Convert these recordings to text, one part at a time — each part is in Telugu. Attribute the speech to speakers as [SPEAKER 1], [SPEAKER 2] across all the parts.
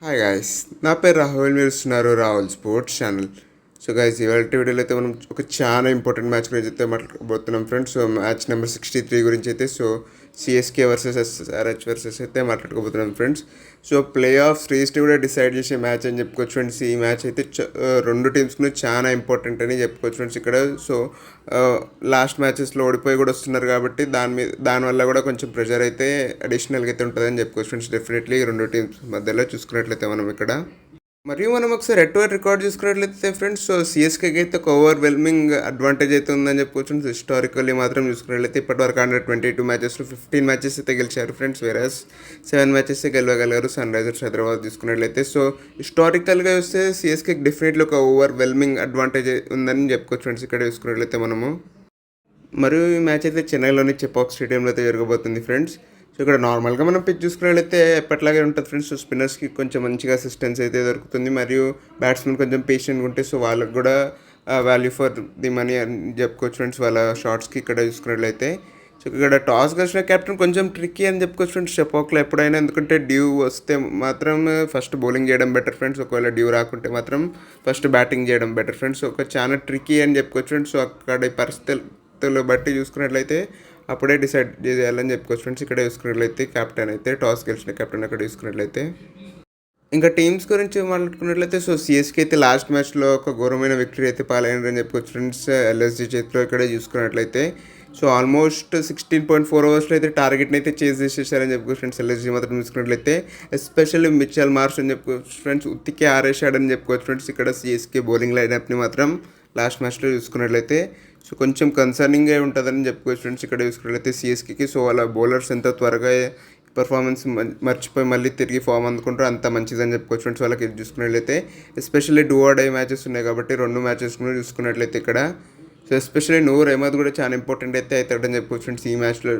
[SPEAKER 1] హాయ్ గాయ్స్, నా పేరు రాహుల్. మీరు చూస్తున్నారు Rahul sports channel. So guys, ఇవాళ వీడియోలో అయితే మనం ఒక చాలా ఇంపార్టెంట్ మ్యాచ్ గురించి అయితే మాట్లాడబోతున్నాం ఫ్రెండ్స్. సో మ్యాచ్ నెంబర్ 63 గురించి అయితే సిఎస్కే వర్సెస్ ఎస్ఆర్హెచ్ వర్సెస్ అయితే మాట్లాడుకోబోతున్నాం ఫ్రెండ్స్. సో ప్లే ఆఫ్ రేస్ని కూడా డిసైడ్ చేసే మ్యాచ్ అని చెప్పుకోవచ్చు ఫ్రెండ్స్. ఈ మ్యాచ్ అయితే రెండు టీమ్స్కి చాలా ఇంపార్టెంట్ అని చెప్పుకోవచ్చు ఫ్రెండ్స్ ఇక్కడ. సో లాస్ట్ మ్యాచెస్లో ఓడిపోయి కూడా వస్తున్నారు కాబట్టి దానివల్ల కూడా కొంచెం ప్రెషర్ అయితే అడిషనల్గా అయితే ఉంటుందని చెప్పుకోవచ్చు ఫ్రెండ్స్. డెఫినెట్లీ రెండు టీమ్స్ మధ్యలో చూసుకున్నట్లయితే మనం ఇక్కడ మరియు మనం ఒకసారి ఎట్ రికార్డ్ చూసుకున్నట్లయితే ఫ్రెండ్స్, సో సిఎస్కేకి అయితే ఒక ఓవర్వెల్మింగ్ అడ్వాంటేజ్ అయితే ఉందని చెప్పుకోవచ్చు. హిస్టారికల్లీ మాత్రం చూసుకున్నట్లయితే ఇప్పటివరకు 122 మ్యాచెస్లో 15 మ్యాచెస్ అయితే గెలిచారు ఫ్రెండ్స్. వేరస్ 7 మ్యాచెస్ గెలవగలిగారు సన్ రైజర్స్ హైదరాబాద్ చూసుకున్నట్లయితే. సో హిస్టారికల్గా చూస్తే సిఎస్కేకి డెఫినెట్లీ ఒక ఓవర్వెల్మింగ్ అడ్వాంటేజ్ ఉందని చెప్పుకోవచ్చు ఫ్రెండ్స్ ఇక్కడ చూసుకున్నట్లయితే మనము. మరియు ఈ మ్యాచ్ అయితే చెన్నైలోని చెపాక్ స్టేడియంలో అయితే జరగబోతుంది ఫ్రెండ్స్. సో ఇక్కడ నార్మల్గా మనం పిచ్ చూసుకున్నట్లయితే ఎప్పటిలాగే ఉంటుంది ఫ్రెండ్స్. సో స్పిన్నర్స్కి కొంచెం మంచిగా అసిస్టెన్స్ అయితే దొరుకుతుంది, మరియు బ్యాట్స్మెన్ కొంచెం పేషెంట్గా ఉంటే సో వాళ్ళకి కూడా వాల్యూ ఫర్ ది మనీ అని చెప్పుకోవచ్చు ఫ్రెండ్స్ వాళ్ళ షార్ట్స్కి ఇక్కడ చూసుకున్నట్లయితే. సో ఇక్కడ టాస్ గెలిచిన కెప్టెన్ కొంచెం ట్రిక్కీ అని చెప్పుకోవచ్చు ఫ్రెండ్స్ చెపాక్లో ఎప్పుడైనా. ఎందుకంటే డ్యూ వస్తే మాత్రం ఫస్ట్ బౌలింగ్ చేయడం బెటర్ ఫ్రెండ్స్, ఒకవేళ డ్యూ రాకుంటే మాత్రం ఫస్ట్ బ్యాటింగ్ చేయడం బెటర్ ఫ్రెండ్స్. ఒక చాలా ట్రిక్కీ అని చెప్పుకోవచ్చు ఫ్రెండ్స్. సో అక్కడ ఈ పరిస్థితులు బట్టి చూసుకున్నట్లయితే అప్పుడే డిసైడ్ చేయాలని చెప్పుకోవచ్చు ఫ్రెండ్స్. ఇక్కడ చూసుకున్నట్లయితే కెప్టెన్ అయితే టాస్ గెలిచిన కెప్టెన్ అక్కడ చూసుకున్నట్లయితే. ఇంకా టీమ్స్ గురించి మాట్లాడుకున్నట్లయితే సో సిఎస్కే అయితే లాస్ట్ మ్యాచ్లో ఒక ఘోరమైన విక్టరీ అయితే పాలైనని చెప్పుకోవచ్చు ఫ్రెండ్స్ ఎల్ఎస్జీ చేతిలో ఇక్కడ చూసుకున్నట్లయితే. సో ఆల్మోస్ట్ 16.4 ఓవర్స్లో అయితే టార్గెట్ని అయితే చేజ్ చేసేసారని చెప్పుకోవచ్చు ఫ్రెండ్స్ ఎల్ఎస్జీ మాత్రం చూసుకున్నట్లయితే. ఎస్పెషల్లీ మిచెల్ మార్ష్ అని చెప్పుకోవచ్చు ఫ్రెండ్స్, ఉత్తికే ఆరేసాడని చెప్పుకోవచ్చు ఫ్రెండ్స్ ఇక్కడ సిఎస్కే బౌలింగ్ లైనప్ని మాత్రం లాస్ట్ మ్యాచ్లో చూసుకున్నట్లయితే. సో కొంచెం కన్సర్నింగ్గా ఉంటుందని చెప్పుకోవచ్చు ఫ్రెండ్స్ ఇక్కడ చూసుకున్నట్లయితే సిఎస్కేకి. సో వాళ్ళ బౌలర్స్ ఎంత త్వరగా పర్ఫార్మెన్స్ మర్చిపోయి మళ్ళీ తిరిగి ఫామ్ అందుకుంటారో అంత మంచిదని చెప్పుకోవచ్చు ఫ్రెండ్స్ వాళ్ళకి చూసుకున్నట్లయితే. Especially do or die matches ఉన్నాయి కాబట్టి రెండు మ్యాచెస్ కూడా చూసుకున్నట్లయితే ఇక్కడ. సో ఎస్పెషల్లీ నూర్ అహ్మద్ కూడా చాలా ఇంపార్టెంట్ అయితే అవుతాడని చెప్పుకోవచ్చు ఫ్రెండ్స్ ఈ మ్యాచ్లో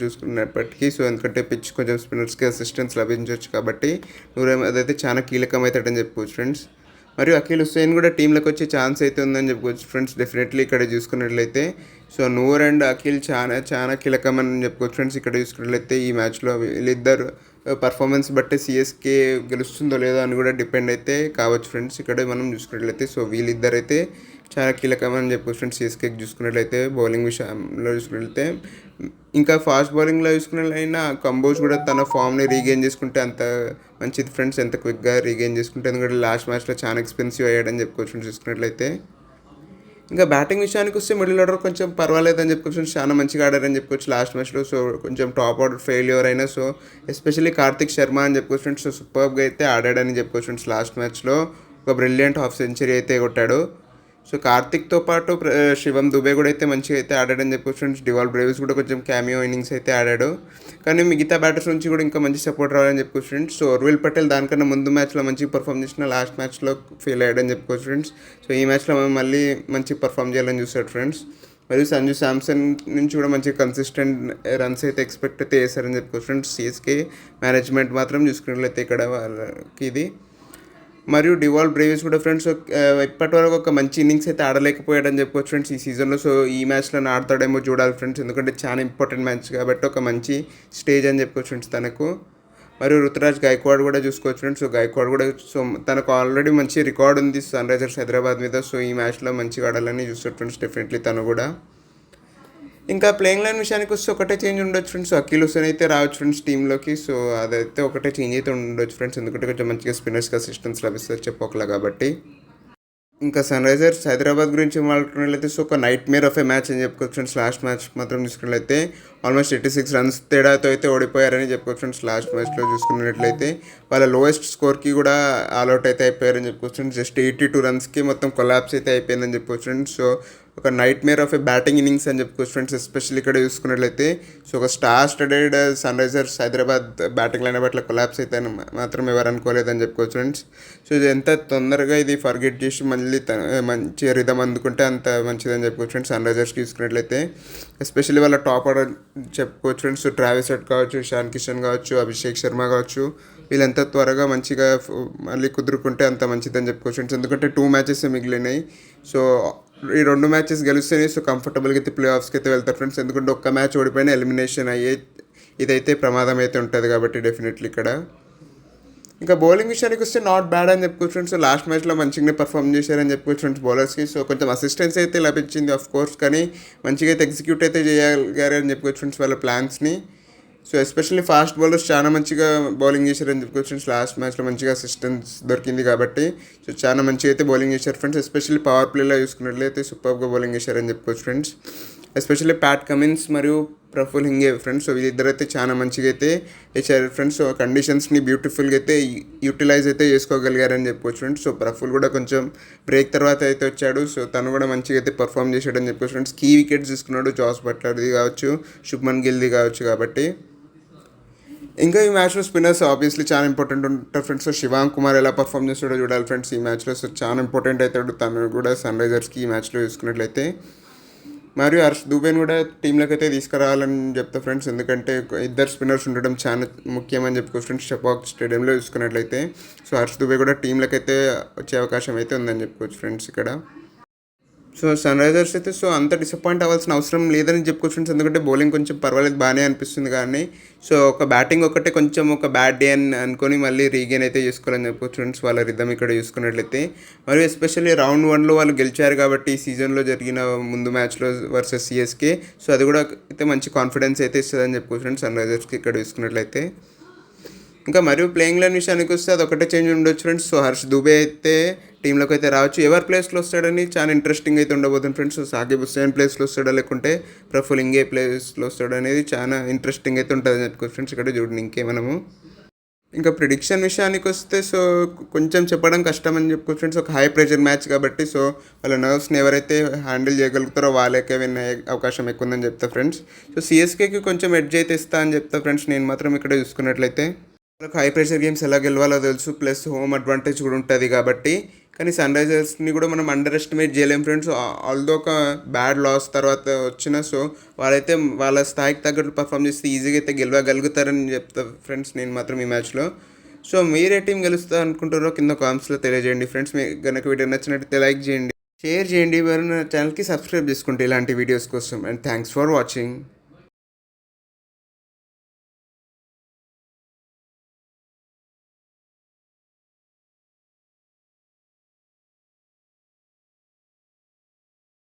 [SPEAKER 1] చూసుకున్నప్పటికీ. సో ఎందుకంటే పిచ్ కొంచెం స్పిన్నర్స్కి అసిస్టెన్స్ లభించవచ్చు కాబట్టి నూర్ అహ్మద్ అయితే చాలా కీలకం అవుతాడని చెప్పుకోవచ్చు ఫ్రెండ్స్. మరియు అఖిల్ హుస్సేన్ కూడా టీంలోకి వచ్చే ఛాన్స్ అయితే ఉందని చెప్పుకోవచ్చు ఫ్రెండ్స్ డెఫినెట్లీ ఇక్కడ చూసుకున్నట్లయితే. సో నూర్ అండ్ అఖిల్ చాలా కీలకమని చెప్పుకోవచ్చు ఫ్రెండ్స్ ఇక్కడ చూసుకున్నట్లయితే. ఈ మ్యాచ్లో వీళ్ళిద్దరు పర్ఫార్మెన్స్ బట్టి సిఎస్కే గెలుస్తుందో లేదో అని కూడా డిపెండ్ అయితే కావచ్చు ఫ్రెండ్స్ ఇక్కడ మనం చూసుకున్నట్లయితే. సో వీళ్ళిద్దరైతే చాలా కీలకమని చెప్పుకోవచ్చు ఫ్రెండ్స్ సిఎస్కేకి చూసుకున్నట్లయితే. బౌలింగ్ విషయంలో చూసుకున్నట్లయితే ఇంకా ఫాస్ట్ బౌలింగ్లో చూసుకున్నట్లయినా కంబోజ్ కూడా తన ఫామ్ని రీగెయిన్ చేసుకుంటే అంత మంచిది ఫ్రెండ్స్, ఎంత క్విక్గా రీగెయిన్ చేసుకుంటే. ఎందుకంటే లాస్ట్ మ్యాచ్లో చాలా ఎక్స్పెన్సివ్ అయ్యాడని చెప్పుకోవచ్చు ఫ్రెండ్స్ చూసుకున్నట్లయితే. ఇంకా బ్యాటింగ్ విషయానికి వస్తే మిడిల్ ఆర్డర్ కొంచెం పర్వాలేదని చెప్పుకోవచ్చు, చాలా మంచిగా ఆడారని చెప్పుకోవచ్చు లాస్ట్ మ్యాచ్లో. సో కొంచెం టాప్ ఆర్డర్ ఫెయిల్యూర్ అయినా సో ఎస్పెషల్లీ కార్తిక్ శర్మ అని చెప్పుకోవచ్చు ఫ్రెండ్స్. సో సూపర్గా అయితే ఆడాడని చెప్పుకోవచ్చు ఫ్రెండ్స్. లాస్ట్ మ్యాచ్లో ఒక బ్రిలియంట్ హాఫ్ సెంచరీ అయితే కొట్టాడు. సో కార్తిక్తో పాటు శివం దుబే కూడా అయితే మంచిగా అయితే ఆడాడని చెప్పుకోవచ్చు ఫ్రెండ్స్. డివాల్ బ్రేవిస్ కూడా కొంచెం క్యామియో ఇన్నింగ్స్ అయితే ఆడాడు, కానీ మిగతా బ్యాటర్స్ నుంచి కూడా ఇంకా మంచి సపోర్ట్ రావాలని చెప్పుకోవచ్చు ఫ్రెండ్స్. సో ఉర్విల్ పటేల్ దానికన్నా ముందు మ్యాచ్లో మంచి పర్ఫామ్ చేసిన లాస్ట్ మ్యాచ్లో ఫెయిల్ అయ్యాడని చెప్పుకోవచ్చు ఫ్రెండ్స్. సో ఈ మ్యాచ్లో మళ్ళీ మంచి పర్ఫామ్ చేయాలని చూస్తాడు ఫ్రెండ్స్. మరియు సంజు శాంసన్ నుంచి కూడా మంచి కన్సిస్టెంట్ రన్స్ అయితే ఎక్స్పెక్ట్ అయితే చేస్తారని చెప్పుకోవచ్చు ఫ్రెండ్స్ సిఎస్కే మేనేజ్మెంట్ మాత్రం చూసుకున్నట్లయితే ఇక్కడ వాళ్ళకి ఇది. మరియు డివాల్ బ్రేవిస్ కూడా ఫ్రెండ్స్ ఇప్పటివరకు ఒక మంచి ఇన్నింగ్స్ అయితే ఆడలేకపోయాడని చెప్పుకోవచ్చు ఫ్రెండ్స్ ఈ సీజన్లో. సో ఈ మ్యాచ్లో ఆడతాడేమో చూడాలి ఫ్రెండ్స్, ఎందుకంటే చాలా ఇంపార్టెంట్ మ్యాచ్ కాబట్టి ఒక మంచి స్టేజ్ అని చెప్పుకోవచ్చు ఫ్రెండ్స్ తనకు. మరియు రుతురాజ్ గైక్వాడ్ కూడా చూసుకోవచ్చు ఫ్రెండ్స్. సో గైక్వాడ్ కూడా సో తనకు ఆల్రెడీ మంచి రికార్డ్ ఉంది సన్ రైజర్స్ హైదరాబాద్ మీద. సో ఈ మ్యాచ్లో మంచిగా ఆడాలని చూస్తాడు ఫ్రెండ్స్ డెఫినెట్లీ తను కూడా. ఇంకా ప్లేయింగ్ లైన్ విషయానికి వస్తే ఒకటే చేంజ్ ఉండొచ్చు ఫ్రెండ్స్. అఖిల్ హుస్సేన్ అయితే రావచ్చు ఫ్రెండ్స్ టీంలోకి. సో అదైతే ఒకటే చేంజ్ అయితే ఉండొచ్చు ఫ్రెండ్స్, ఎందుకంటే కొంచెం మంచిగా స్పిన్నర్స్కి అసిస్టెన్స్ లభిస్తుంది చెప్పకలా కాబట్టి. ఇంకా సన్ రైజర్స్ హైదరాబాద్ గురించి మాట్లాడుకున్నట్లయితే సో ఒక nightmare of a match అని చెప్పుకోవచ్చు ఫ్రెండ్స్. లాస్ట్ మ్యాచ్ మాత్రం చూసుకున్నట్లయితే ఆల్మోస్ట్ 86 రన్స్ తేడాతో అయితే ఓడిపోయారని చెప్పుకోవచ్చు ఫ్రెండ్స్. లాస్ట్ మ్యాచ్లో చూసుకున్నట్లయితే వాళ్ళ లోయెస్ట్ స్కోర్కి కూడా ఆల్అౌట్ అయితే అయిపోయారని చెప్పుకోవచ్చు ఫ్రెండ్స్. జస్ట్ 82 రన్స్కి మొత్తం కొలాప్స్ అయితే అయిపోయిందని చెప్పుకోవచ్చు ఫ్రెండ్స్. సో ఒక nightmare of a batting innings అని చెప్పుకోవచ్చు ఫ్రెండ్స్ ఎస్పెషల్లీ ఇక్కడ చూసుకున్నట్లయితే. సో ఒక star studded Sunrisers Hyderabad batting line అట్లా కొలాప్స్ అయితే మాత్రం ఎవరు అనుకోలేదని చెప్పుకోవచ్చు ఫ్రెండ్స్. సో ఇది ఎంత తొందరగా ఇది ఫర్గెట్ చేసి మళ్ళీ మంచి రిధం అందుకుంటే అంత మంచిదని చెప్పుకోవచ్చు ఫ్రెండ్స్ సన్ రైజర్స్కి చూసుకున్నట్లయితే. ఎస్పెషల్లీ వాళ్ళ టాప్ ఆర్డర్ చెప్పుకోవచ్చు ఫ్రెండ్స్. ట్రావిస్ హెడ్ కావచ్చు, ఇషాన్ కిషన్ కావచ్చు, అభిషేక్ శర్మ కావచ్చు, వీళ్ళంత త్వరగా మంచిగా మళ్ళీ కుదురుకుంటే అంత మంచిదని చెప్పుకోవచ్చు ఫ్రెండ్స్, ఎందుకంటే 2 మ్యాచెస్ మిగిలినాయి. సో ఈ 2 మ్యాచెస్ గెలుస్తేనే సో కంఫర్టబుల్గా అయితే ప్లే ఆఫ్స్కి అయితే వెళ్తారు ఫ్రెండ్స్, ఎందుకంటే ఒక్క మ్యాచ్ ఓడిపోయినా ఎలిమినేషన్ అయ్యే ఇదైతే ప్రమాదం అయితే ఉంటుంది కాబట్టి డెఫినెట్లీ ఇక్కడ. ఇంకా బౌలింగ్ విషయానికి వస్తే నాట్ బ్యాడ్ అని చెప్పుకోవచ్చు ఫ్రెండ్స్. సో లాస్ట్ మ్యాచ్లో మంచిగానే పర్ఫామ్ చేశారని చెప్పుకోవచ్చు ఫ్రెండ్స్ బౌలర్స్కి. సో కొంచెం అసిస్టెన్స్ అయితే లభించింది ఆఫ్ కోర్స్, కానీ మంచిగా అయితే ఎగ్జిక్యూట్ అయితే చేయగలిగారని చెప్పుకోవచ్చు ఫ్రెండ్స్ వాళ్ళ ప్లాన్స్ని. సో ఎస్పెషల్లీ ఫాస్ట్ బౌలర్స్ చాలా మంచిగా బౌలింగ్ చేశారని చెప్పుకోవచ్చు ఫ్రెండ్స్. లాస్ట్ మ్యాచ్లో మంచిగా అసిస్టెన్స్ దొరికింది కాబట్టి సో చాలా మంచిగా అయితే బౌలింగ్ చేశారు ఫ్రెండ్స్. ఎస్పెషల్లీ పవర్ ప్లేలో చూసుకున్నట్లయితే సూపర్గా బౌలింగ్ చేశారని చెప్పుకోవచ్చు ఫ్రెండ్స్. ఎస్పెషల్లీ ప్యాట్ కమిన్స్ మరియు ప్రఫుల్ హింగే ఫ్రెండ్స్. సో వీళ్ళిద్దరైతే చాలా మంచిగా అయితే చేశారు ఫ్రెండ్స్. సో కండిషన్స్ని బ్యూటిఫుల్గా అయితే యూటిలైజ్ అయితే చేసుకోగలిగారని చెప్పుకోవచ్చు ఫ్రెండ్స్. సో ప్రఫుల్ కూడా కొంచెం బ్రేక్ తర్వాత అయితే వచ్చాడు. సో తను కూడా మంచిగా అయితే పర్ఫామ్ చేశాడని చెప్పుకోవచ్చు ఫ్రెండ్స్. కీ వికెట్స్ తీసుకున్నాడు, జాస్ బట్లర్ది కావచ్చు, శుభ్మన్ గిల్ది కావచ్చు. కాబట్టి ఇంకా ఈ మ్యాచ్లో స్పిన్నర్స్ ఆబ్వియస్లీ చాలా ఇంపార్టెంట్ ఉంటారు ఫ్రెండ్స్. సో శివాంగ్ కుమార్ ఎలా పర్ఫామ్ చేస్తాడో చూడాలి ఫ్రెండ్స్ ఈ మ్యాచ్లో. సో చాలా ఇంపార్టెంట్ అవుతాడు తను కూడా సన్ రైజర్స్కి ఈ మ్యాచ్లో చూసుకున్నట్లయితే. మరియు హర్ష్ దూబేని కూడా టీంలోకి అయితే తీసుకురావాలని చెప్తా ఫ్రెండ్స్. ఎందుకంటే ఇద్దరు స్పిన్నర్స్ ఉండడం చాలా ముఖ్యమని చెప్పుకోవచ్చు ఫ్రెండ్స్ షపాక్ స్టేడియంలో చూసుకున్నట్లయితే. సో హర్ష్ దూబే కూడా టీంలోకి అయితే వచ్చే అవకాశం అయితే ఉందని చెప్పుకోవచ్చు ఫ్రెండ్స్ ఇక్కడ. సో సన్ రైజర్స్ అయితే సో అంత డిసప్పాయింట్ అవ్వాల్సిన అవసరం లేదని చెప్పుకోవచ్చు ఫ్రెండ్స్. ఎందుకంటే బౌలింగ్ కొంచెం పర్వాలేదు, బాగానే అనిపిస్తుంది. కానీ సో ఒక బ్యాటింగ్ ఒకటే కొంచెం ఒక బ్యాడ్ డే అని అనుకొని మళ్ళీ రీగెయిన్ అయితే చేసుకోవాలని చెప్పుకోవచ్చు ఫ్రెండ్స్ వాళ్ళ రిథమ్ ఇక్కడ చూసుకున్నట్లయితే. మరియు ఎస్పెషల్లీ రౌండ్ 1లో వాళ్ళు గెలిచారు కాబట్టి ఈ సీజన్లో జరిగిన ముందు మ్యాచ్లో వర్సెస్ సిఎస్కే. సో అది కూడా అయితే మంచి కాన్ఫిడెన్స్ అయితే ఇస్తుందని చెప్పుకోవచ్చు ఫ్రెండ్స్ సన్ రైజర్స్కి ఇక్కడ చూసుకున్నట్లయితే. ఇంకా మరియు ప్లేయింగ్ లైన్ విషయానికి వస్తే అది ఒకటే చేంజ్ ఉండొచ్చు ఫ్రెండ్స్. సో హర్ష్ దూబే అయితే టీంలోకి అయితే రావచ్చు. ఎవరి ప్లేస్లో వస్తాడని చాలా ఇంట్రెస్టింగ్ అయితే ఉండబోతుంది ఫ్రెండ్స్. సో సాకిబ్ హుస్సేన్ ప్లేస్లో వస్తాడా లేకుంటే ప్రఫుల్ ఇంగే ప్లేస్లో వస్తాడు అనేది చాలా ఇంట్రెస్టింగ్ అయితే ఉంటుందని చెప్పుకోవచ్చు ఫ్రెండ్స్ ఇక్కడ చూడండి. ఇంకే మనము ఇంకా ప్రిడిక్షన్ విషయానికి వస్తే సో కొంచెం చెప్పడం కష్టం అని చెప్పుకోవచ్చు ఫ్రెండ్స్. ఒక హై ప్రెషర్ మ్యాచ్ కాబట్టి సో వాళ్ళ నర్వ్స్ని ఎవరైతే హ్యాండిల్ చేయగలుగుతారో వాళ్ళకే విన్ అయ్యే అవకాశం ఎక్కువ ఉందని చెప్తా ఫ్రెండ్స్. సో సిఎస్కేకి కొంచెం ఎడ్జ్ అయితే ఇస్తా అని చెప్తా ఫ్రెండ్స్ నేను మాత్రం ఇక్కడ చూసుకున్నట్లయితే. వాళ్ళకి హై ప్రెషర్ గేమ్స్ ఎలా గెలవాలో తెలుసు, ప్లస్ హోమ్ అడ్వాంటేజ్ కూడా ఉంటుంది కాబట్టి. కానీ సన్ రైజర్స్ని కూడా మనం అండర్ ఎస్టిమేట్ చేయలేం ఫ్రెండ్స్. ఆల్దో ఒక బ్యాడ్ లాస్ తర్వాత వచ్చిన సో వాళ్ళైతే వాళ్ళ స్థాయికి తగ్గట్టు పర్ఫామ్ చేస్తే ఈజీగా అయితే గెలవగలుగుతారని చెప్తా ఫ్రెండ్స్ నేను మాత్రం ఈ మ్యాచ్లో. సో మీరే టీం గెలుస్తా అనుకుంటారో కింద కామెంట్స్లో తెలియజేయండి ఫ్రెండ్స్. మీకు కనుక వీడియో నచ్చినట్లయితే లైక్ చేయండి, షేర్ చేయండి, ఎవరైనా ఛానల్కి సబ్స్క్రైబ్ చేసుకుంటే ఇలాంటి వీడియోస్ కోసం. And thanks for watching.